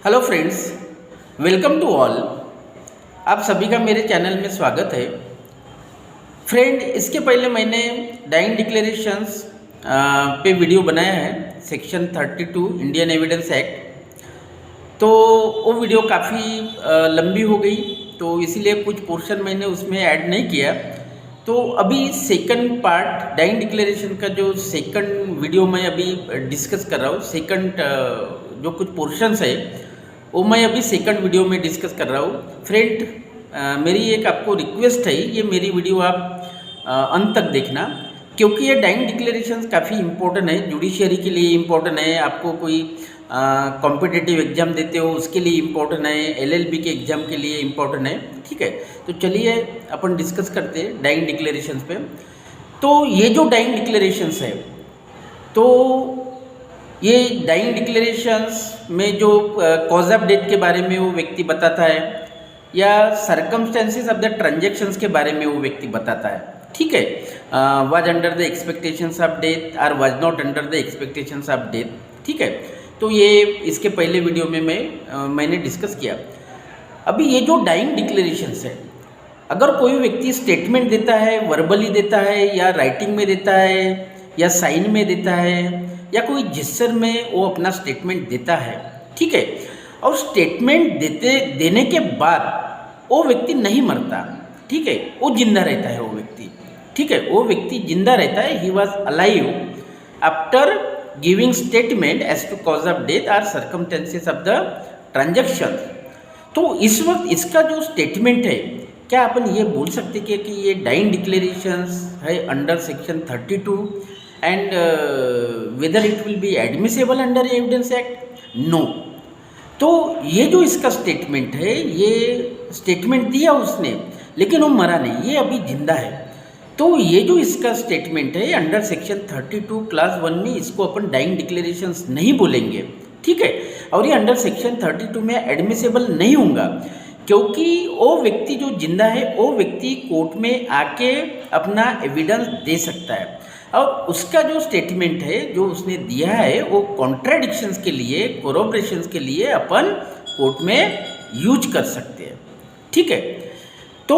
Hello friends, welcome to all. आप सभी का मेरे चैनल में स्वागत है। फ्रेंड, इसके पहले मैंने डाइंग डिक्लेरेशंस पे वीडियो बनाया है, सेक्शन 32 इंडियन एविडेंस एक्ट। तो वो वीडियो काफ़ी लंबी हो गई, तो इसीलिए कुछ पोर्शन मैंने उसमें ऐड नहीं किया। तो अभी सेकंड पार्ट डाइंग डिक्लेरेशन का जो सेकंड वीडियो मैं अभी डिस्कस कर रहा हूँ, सेकंड जो कुछ पोर्शंस है वो मैं अभी सेकंड वीडियो में डिस्कस कर रहा हूँ। फ्रेंड, मेरी एक आपको रिक्वेस्ट है, ये मेरी वीडियो आप अंत तक देखना, क्योंकि ये डाइंग डिक्लेरेशंस काफ़ी इंपॉर्टेंट है, जुडिशियरी के लिए इम्पोर्टेंट है, आपको कोई कॉम्पिटिटिव एग्जाम देते हो उसके लिए इम्पोर्टेंट है, एलएलबी के एग्जाम के लिए इम्पोर्टेंट है। ठीक है, तो चलिए अपन डिस्कस करते हैं डाइंग डिक्लेरेशंस पे। तो ये जो डाइंग डिक्लेरेशंस है, तो ये डाइंग डिक्लेरेशंस में जो कॉज ऑफ डेथ के बारे में वो व्यक्ति बताता है, या सर्कमस्टेंसेस ऑफ द ट्रांजैक्शंस के बारे में वो व्यक्ति बताता है। ठीक है, was under the expectations of death और was not under the expectations of death. ठीक है, तो ये इसके पहले वीडियो में मैंने डिस्कस किया। अभी ये जो डाइंग डिक्लेरेशंस है, अगर कोई व्यक्ति स्टेटमेंट देता है, वर्बली देता है या राइटिंग में देता है या साइन में देता है या कोई जिस्चर में वो अपना स्टेटमेंट देता है, ठीक है, और स्टेटमेंट देने के बाद वो व्यक्ति नहीं मरता, ठीक है, वो जिंदा रहता है वो व्यक्ति। ठीक है, वो व्यक्ति जिंदा रहता है, he was alive after giving statement as to cause of death or circumstances of the transaction. तो इस वक्त इसका जो स्टेटमेंट है, क्या अपन ये बोल सकते कि ये डाइंग डिक्लेरेशंस है under section 32 and whether it will be admissible under evidence act? No. तो ये जो इसका स्टेटमेंट है, ये स्टेटमेंट दिया उसने, लेकिन वो मरा नहीं, ये अभी जिंदा है। तो ये जो इसका स्टेटमेंट है अंडर सेक्शन 32 क्लास 1 में, इसको अपन डाइंग डिक्लेरेशंस नहीं बोलेंगे। ठीक है, और ये अंडर सेक्शन 32 में एडमिसेबल नहीं होगा, क्योंकि वो व्यक्ति जो जिंदा है वो व्यक्ति कोर्ट में आके अपना एविडेंस दे सकता है, और उसका जो स्टेटमेंट है जो उसने दिया है वो कॉन्ट्राडिक्शंस के लिए, कोरोबरेशंस के लिए अपन कोर्ट में यूज कर सकते हैं। ठीक है, तो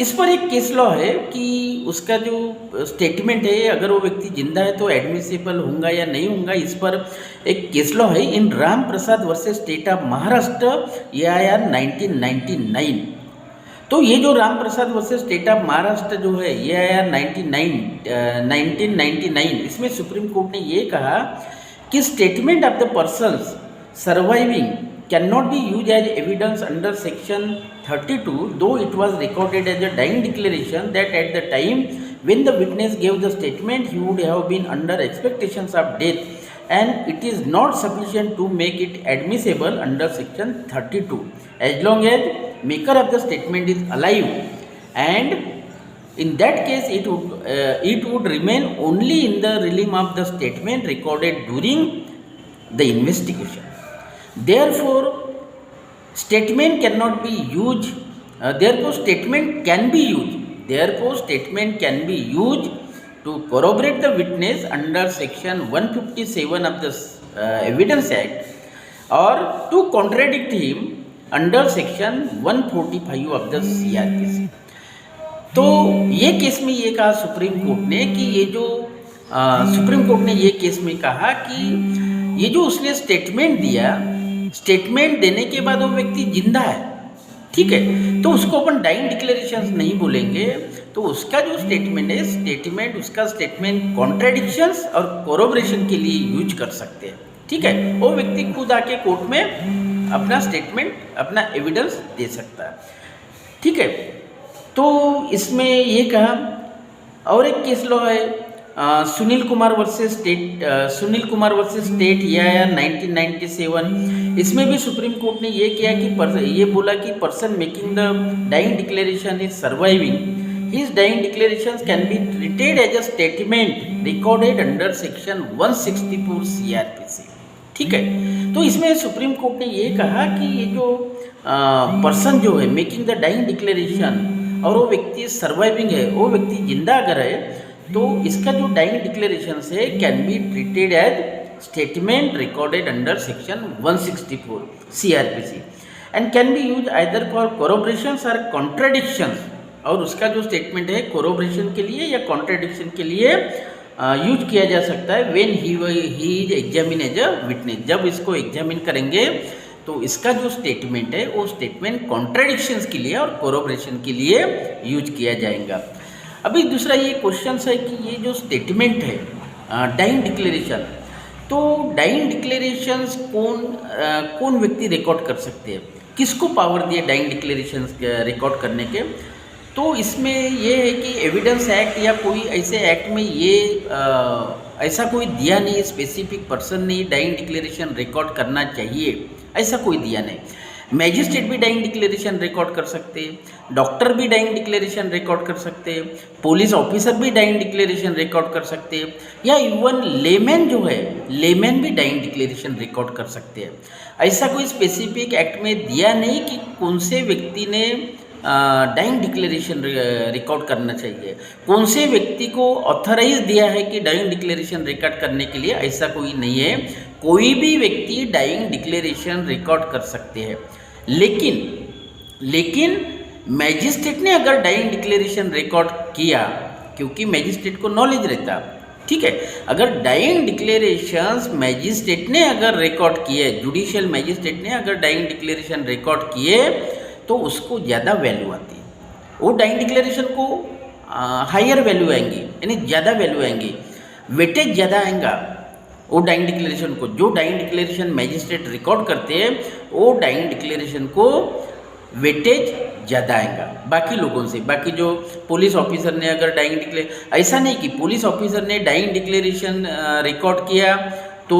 इस पर एक केस लॉ है कि उसका जो स्टेटमेंट है, अगर वो व्यक्ति जिंदा है तो एडमिसिबल होगा या नहीं होगा, इस पर एक केस लॉ है in Ram Prasad versus state of Maharashtra, AIR 1999। तो ये जो Ram Prasad versus state of Maharashtra जो है, AIR 1999, इसमें सुप्रीम कोर्ट ने ये कहा कि statement of the persons surviving can not be use as evidence under section 32 though it was recorded as a dying declaration that at the time when the witness gave the statement he would have been under expectations of death, and it is not sufficient to make it admissible under section 32 as long as maker of the statement is alive, and in that case it would remain only in the realm of the statement recorded during the investigation. Therefore statement cannot be used, therefore statement can be used, therefore statement can be used to corroborate the witness under section 157 of the evidence act, or to contradict him under section 145 of the CRPC. तो ये case में ये कहा supreme court ने कि ये जो supreme court ने ये केस में कहा कि ये जो उसने स्टेटमेंट दिया, स्टेटमेंट देने के बाद वो व्यक्ति जिंदा है, ठीक है, तो उसको अपन डाइंग डिक्लेरेशंस नहीं बोलेंगे। तो उसका जो स्टेटमेंट है, स्टेटमेंट उसका स्टेटमेंट कॉन्ट्राडिक्शंस और कोरोबरेशन के लिए यूज कर सकते हैं। ठीक है, वो व्यक्ति खुद आके कोर्ट में अपना स्टेटमेंट, अपना एविडेंस दे सकता है। ठीक है, तो इसमें ये कहा। और एक केस लॉ है Sunil Kumar versus state AIR 1997। इसमें भी सुप्रीम कोर्ट ने ये किया कि ये बोला कि person making the dying declaration is surviving, his dying declarations can be treated as a statement recorded under section 164 CRPC। ठीक है, तो इसमें सुप्रीम कोर्ट ने ये कहा कि ये जो पर्सन जो है मेकिंग द डाइंग डिक्लेरेशन और वो व्यक्ति सर्वाइविंग है, वो व्यक्ति जिंदा अगर है, तो इसका जो डाइंग डिक्लेरेशन है can be treated as statement recorded under section 164 CRPC and can be used either for corroborations or contradictions। और उसका जो स्टेटमेंट है कोरोब्रेशन के लिए या कॉन्ट्रडिक्शन के लिए यूज किया जा सकता है when he is examine as a witness. जब इसको एग्जामिन करेंगे तो इसका जो स्टेटमेंट है वो स्टेटमेंट कॉन्ट्रडिक्शंस के लिए और कोरोब्रेशन के लिए यूज किया जाएगा। अभी दूसरा ये क्वेश्चन है कि ये जो स्टेटमेंट है डाइंग डिक्लेरेशन, तो डाइंग डिक्लेरेशंस कौन व्यक्ति रिकॉर्ड कर सकते हैं, किसको पावर दिए डाइंग डिक्लेरेशंस रिकॉर्ड करने के। तो इसमें ये है कि एविडेंस एक्ट या कोई ऐसे एक्ट में ये ऐसा कोई दिया नहीं, स्पेसिफिक पर्सन नहीं डाइंग डिक्लेरेशन रिकॉर्ड करना चाहिए, ऐसा कोई दिया नहीं। मैजिस्ट्रेट भी डाइंग डिक्लेरेशन रिकॉर्ड कर सकते हैं, डॉक्टर भी डाइंग डिक्लेरेशन रिकॉर्ड कर सकते हैं, पुलिस ऑफिसर भी डाइंग डिक्लेरेशन रिकॉर्ड कर सकते हैं, या इवन लेमैन जो है लेमैन भी डाइंग डिक्लेरेशन रिकॉर्ड कर सकते हैं। ऐसा कोई स्पेसिफिक एक्ट में दिया नहीं कि कौन से व्यक्ति ने डाइंग डिक्लेरेशन रिकॉर्ड करना चाहिए, कौन से व्यक्ति को ऑथराइज दिया है कि डाइंग डिक्लेरेशन रिकॉर्ड करने के लिए, ऐसा कोई नहीं है। कोई भी व्यक्ति डाइंग डिक्लेरेशन रिकॉर्ड कर सकते हैं, लेकिन मैजिस्ट्रेट ने अगर डाइंग डिक्लेरेशन रिकॉर्ड किया, क्योंकि मैजिस्ट्रेट को नॉलेज रहता, ठीक है, अगर डाइंग डिक्लेरेशंस मैजिस्ट्रेट ने अगर रिकॉर्ड किए, जुडिशियल मैजिस्ट्रेट ने अगर डाइंग डिक्लेरेशन रिकॉर्ड किए तो उसको ज़्यादा वैल्यू आती है, वो डाइंग डिक्लेरेशन को हायर वैल्यू आएंगी, यानी ज़्यादा वैल्यू आएंगी, वेटेज ज़्यादा आएगा वो डाइंग डिक्लेरेशन को। जो डाइंग डिक्लेरेशन मैजिस्ट्रेट रिकॉर्ड करते हैं वो डाइंग डिक्लेरेशन को वेटेज ज़्यादा आएगा बाकी लोगों से। बाकी जो पुलिस ऑफिसर ने अगर डाइंग ऐसा नहीं कि पुलिस ऑफिसर ने डाइंग डिक्लेरेशन रिकॉर्ड किया तो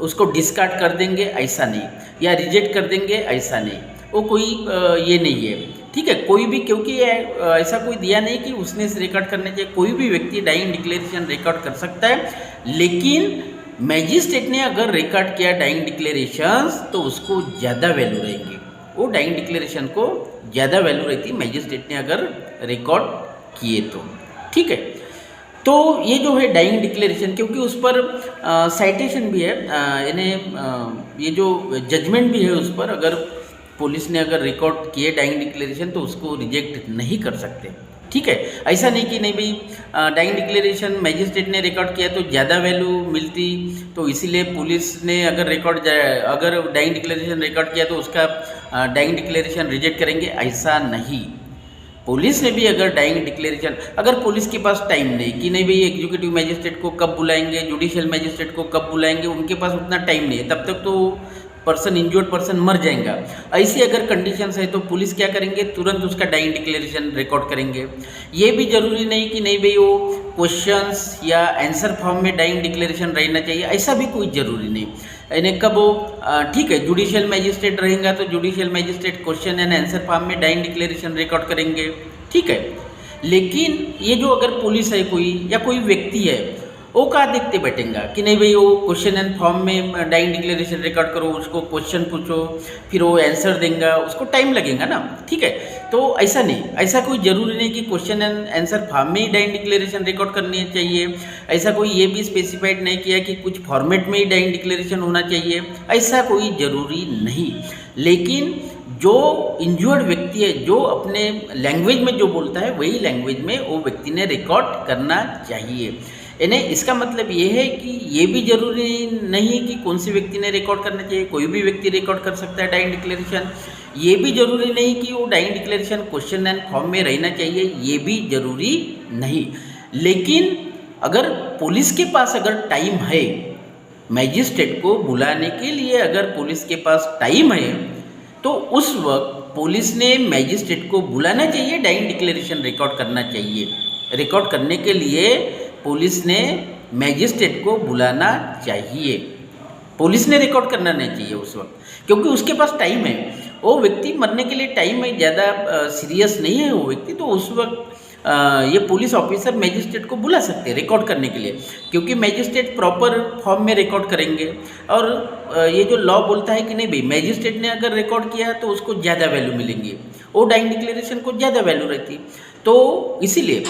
उसको डिस्कार्ड कर देंगे, ऐसा नहीं, या रिजेक्ट कर देंगे, ऐसा नहीं, वो कोई ये नहीं है, ठीक है। कोई भी, क्योंकि ऐसा कोई दिया नहीं कि उसने रिकॉर्ड करने चाहिए, कोई भी व्यक्ति डाइंग डिक्लेरेशन रिकॉर्ड कर सकता है, लेकिन मैजिस्ट्रेट ने अगर रिकॉर्ड किया डाइंग डिक्लेरेशंस तो उसको ज़्यादा वैल्यू रहेगी, वो डाइंग डिक्लेरेशन को ज़्यादा वैल्यू रहती मैजिस्ट्रेट ने अगर रिकॉर्ड किए तो, ठीक है। तो ये जो है डाइंग डिक्लेरेशन, क्योंकि उस पर साइटेशन भी है, यानी ये जो जजमेंट भी है उस पर, अगर पुलिस ने अगर रिकॉर्ड किए डाइंग डिक्लेरेशन तो उसको रिजेक्ट नहीं कर सकते, ठीक है। ऐसा नहीं कि नहीं भाई डाइंग डिक्लेरेशन मैजिस्ट्रेट ने रिकॉर्ड किया तो ज़्यादा वैल्यू मिलती, तो इसीलिए पुलिस ने अगर अगर डाइंग डिक्लेरेशन रिकॉर्ड किया तो उसका डाइंग डिक्लेरेशन रिजेक्ट करेंगे, ऐसा नहीं। पुलिस ने भी अगर डाइंग डिक्लेरेशन, अगर पुलिस के पास टाइम नहीं कि नहीं भाई एग्जीक्यूटिव मैजिस्ट्रेट को कब बुलाएंगे, जुडिशियल मैजिस्ट्रेट को कब बुलाएंगे, उनके पास उतना टाइम नहीं है, तब तक तो पर्सन, इंजर्ड पर्सन मर जाएगा। ऐसी अगर कंडीशंस है तो पुलिस क्या करेंगे, तुरंत उसका डाइंग डिक्लेरेशन रिकॉर्ड करेंगे। ये भी जरूरी नहीं कि नहीं भाई वो क्वेश्चंस या आंसर फॉर्म में डाइंग डिक्लेरेशन रहना चाहिए, ऐसा भी कोई ज़रूरी नहीं। यानी कब वो ठीक है जुडिशियल मैजिस्ट्रेट रहेगा तो judicial magistrate question and answer form में डाइंग डिक्लेरेशन रिकॉर्ड करेंगे, ठीक है। लेकिन ये जो अगर पुलिस है कोई या कोई व्यक्ति है, वो कहाँ देखते बैठेगा कि नहीं भाई वो क्वेश्चन एंड फॉर्म में डाइंग डिक्लेरेशन रिकॉर्ड करो, उसको क्वेश्चन पूछो, फिर वो आंसर देगा, उसको टाइम लगेगा ना, ठीक है। तो ऐसा नहीं, ऐसा कोई ज़रूरी नहीं कि क्वेश्चन एंड आंसर फॉर्म में ही डाइंग डिक्लेरेशन रिकॉर्ड करनी चाहिए, ऐसा कोई ये भी स्पेसिफाइड नहीं किया कि कुछ फॉर्मेट में ही डाइंग डिक्लेरेशन होना चाहिए, ऐसा कोई ज़रूरी नहीं। लेकिन जो इंजर्ड व्यक्ति है, जो अपने लैंग्वेज में जो बोलता है वही लैंग्वेज में वो व्यक्ति ने रिकॉर्ड करना चाहिए। यानी इसका मतलब ये है कि ये भी जरूरी नहीं कि कौन से व्यक्ति ने रिकॉर्ड करना चाहिए, कोई भी व्यक्ति रिकॉर्ड कर सकता है डाइंग डिक्लेरेशन। ये भी जरूरी नहीं कि वो dying declaration question and form में रहना चाहिए, ये भी जरूरी नहीं। लेकिन अगर पुलिस के पास अगर टाइम है, मैजिस्ट्रेट को बुलाने के लिए अगर पुलिस के पास टाइम है, तो उस वक्त पुलिस ने मैजिस्ट्रेट को बुलाना चाहिए, डाइंग डिक्लेरेशन रिकॉर्ड करना चाहिए। रिकॉर्ड करने के लिए पुलिस ने मैजिस्ट्रेट को बुलाना चाहिए, पुलिस ने रिकॉर्ड करना नहीं चाहिए उस वक्त, क्योंकि उसके पास टाइम है, वो व्यक्ति मरने के लिए टाइम है, ज़्यादा सीरियस नहीं है वो व्यक्ति, तो उस वक्त ये पुलिस ऑफिसर मैजिस्ट्रेट को बुला सकते हैं रिकॉर्ड करने के लिए, क्योंकि मैजिस्ट्रेट प्रॉपर फॉर्म में रिकॉर्ड करेंगे। और ये जो लॉ बोलता है कि नहीं भाई मैजिस्ट्रेट ने अगर रिकॉर्ड किया तो उसको ज़्यादा वैल्यू मिलेंगी, वो डाइंग डिक्लेरेशन को ज़्यादा वैल्यू रहती। तो इसीलिए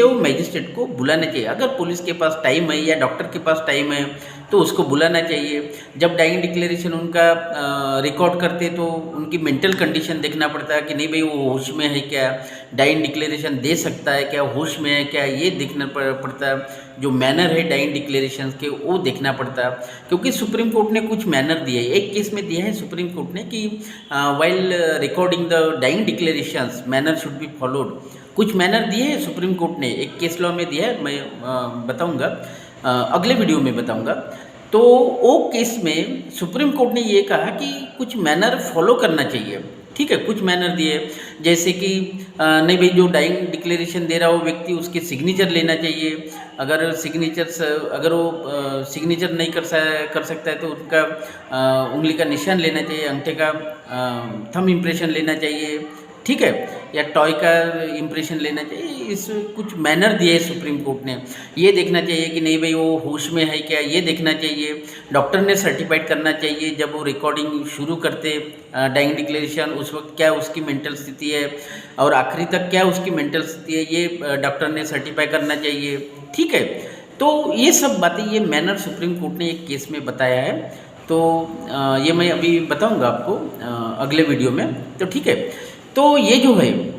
वो मैजिस्ट्रेट को बुलाना चाहिए। अगर पुलिस के पास टाइम है या डॉक्टर के पास टाइम है तो उसको बुलाना चाहिए। जब डाइंग डिक्लेरेशन उनका रिकॉर्ड करते तो उनकी मेंटल कंडीशन देखना पड़ता है कि नहीं भाई वो होश में है क्या, डाइंग डिक्लेरेशन दे सकता है क्या, होश में है क्या, ये देखना पड़ता है। जो मैनर है डाइंग डिक्लेरेशन के वो देखना पड़ता है, क्योंकि सुप्रीम कोर्ट ने कुछ मैनर दिए हैं। एक केस में दिया है सुप्रीम कोर्ट ने कि while recording the dying declarations manner should be followed. कुछ मैनर दिए हैं सुप्रीम कोर्ट ने, एक केस लॉ में दिया है, मैं बताऊंगा अगले वीडियो में बताऊंगा। तो वो केस में सुप्रीम कोर्ट ने ये कहा कि कुछ मैनर फॉलो करना चाहिए, ठीक है। कुछ मैनर दिए जैसे कि नहीं भाई जो डाइंग डिक्लेरेशन दे रहा हो व्यक्ति उसके सिग्नेचर लेना चाहिए। अगर वो सिग्नेचर नहीं कर सकता है तो उनका उंगली का निशान लेना चाहिए, अंगूठे का थंब इम्प्रेशन लेना चाहिए, ठीक है, या टॉय का इम्प्रेशन लेना चाहिए। इस कुछ मैनर दिए है सुप्रीम कोर्ट ने। ये देखना चाहिए कि नहीं भाई वो होश में है क्या, ये देखना चाहिए। डॉक्टर ने सर्टिफाइड करना चाहिए जब वो रिकॉर्डिंग शुरू करते डाइंग डिक्लेरेशन, उस वक्त क्या उसकी मेंटल स्थिति है और आखिरी तक क्या उसकी मेंटल स्थिति है, ये डॉक्टर ने सर्टिफाई करना चाहिए, ठीक है। तो ये सब बातें, ये मैनर सुप्रीम कोर्ट ने एक केस में बताया है। तो ये मैं अभी बताऊँगा आपको अगले वीडियो में, तो ठीक है। तो ये जो है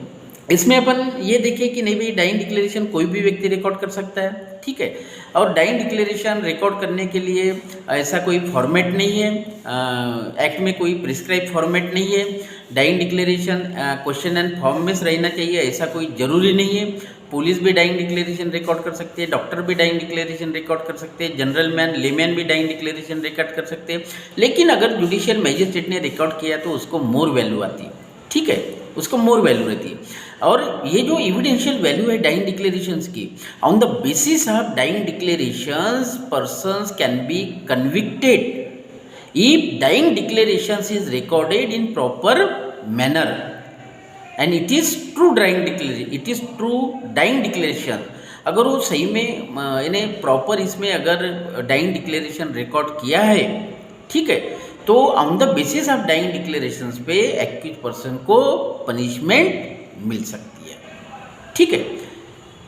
इसमें अपन ये देखें कि नहीं भाई डाइंग डिक्लेरेशन कोई भी व्यक्ति रिकॉर्ड कर सकता है, ठीक है। और डाइंग डिक्लेरेशन रिकॉर्ड करने के लिए ऐसा कोई फॉर्मेट नहीं है, एक्ट में कोई प्रिस्क्राइब फॉर्मेट नहीं है। Dying declaration question and form में रहना चाहिए, ऐसा कोई ज़रूरी नहीं है। पुलिस भी डाइंग डिक्लेरेशन रिकॉर्ड कर सकते हैं, डॉक्टर भी डाइंग डिक्लेरेशन रिकॉर्ड कर सकते हैं, जनरल मैन लेमैन भी डाइंग डिक्लेरेशन रिकॉर्ड कर सकते हैं। लेकिन अगर जुडिशियल मैजिस्ट्रेट ने रिकॉर्ड किया तो उसको मोर वैल्यू आती है, ठीक है, उसको मोर वैल्यू रहती है। और ये जो एविडेंशियल वैल्यू है डाइंग डिक्लेरेशंस की, on the basis of dying declarations persons can be convicted if dying declarations is recorded in proper manner and it is true dying declaration. अगर वो सही में इन्हें प्रॉपर इसमें अगर डाइंग डिक्लेरेशन रिकॉर्ड किया है, ठीक है, तो on the basis of dying declarations पे एक्यूज पर्सन को पनिशमेंट मिल सकती है, ठीक है।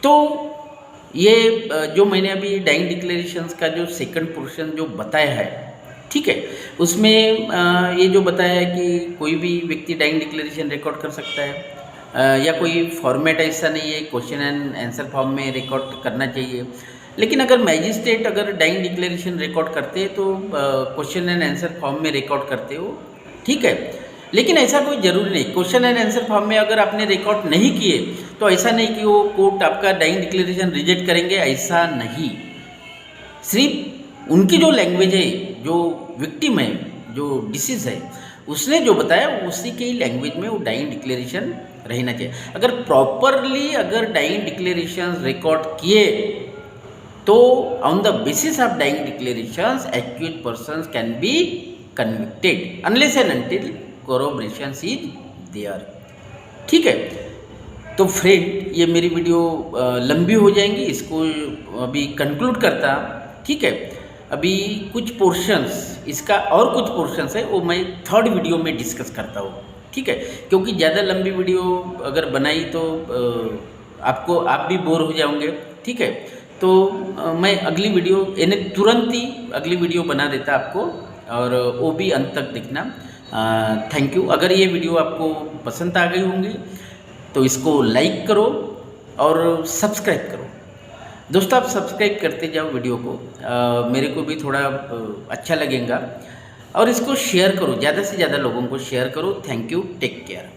तो ये जो मैंने अभी डाइंग डिक्लेरेशंस का जो सेकंड पोर्शन जो बताया है, ठीक है, उसमें ये जो बताया है कि कोई भी व्यक्ति डाइंग डिक्लेरेशन रिकॉर्ड कर सकता है, या कोई फॉर्मेट ऐसा नहीं है क्वेश्चन एंड आंसर फॉर्म में रिकॉर्ड करना चाहिए। लेकिन अगर मैजिस्ट्रेट अगर डाइंग डिक्लेरेशन रिकॉर्ड करते हैं तो क्वेश्चन एंड आंसर फॉर्म में रिकॉर्ड करते हो, ठीक है। लेकिन ऐसा कोई ज़रूरी नहीं, क्वेश्चन एंड आंसर फॉर्म में अगर आपने रिकॉर्ड नहीं किए तो ऐसा नहीं कि वो कोर्ट आपका डाइंग डिक्लेरेशन रिजेक्ट करेंगे, ऐसा नहीं। सिर्फ उनकी जो लैंग्वेज है, जो विक्टिम है, जो डिसीज है, उसने जो बताया उसी के लैंग्वेज में वो डाइंग डिक्लेरेशन रहना चाहिए। अगर प्रॉपरली अगर डाइंग डिक्लेरेशन रिकॉर्ड किए तो on the basis of dying declarations accused persons can be convicted unless and until corroboration is there, ठीक है। तो फ्रेंड ये मेरी वीडियो लंबी हो जाएंगी, इसको अभी कंक्लूड करता, ठीक है। अभी कुछ पोर्शंस इसका और कुछ पोर्शंस है वो मैं थर्ड वीडियो में डिस्कस करता हूँ, ठीक है, क्योंकि ज़्यादा लंबी वीडियो अगर बनाई तो आप भी बोर हो जाओगे, ठीक है। तो मैं अगली वीडियो यानी तुरंत ही अगली वीडियो बना देता आपको, और वो भी अंत तक देखना। Thank you. अगर ये वीडियो आपको पसंद आ गई होंगी तो इसको लाइक करो और सब्सक्राइब करो। दोस्तों आप सब्सक्राइब करते जाओ वीडियो को, मेरे को भी थोड़ा अच्छा लगेगा। और इसको शेयर करो, ज़्यादा से ज़्यादा लोगों को शेयर करो। Thank you, take care.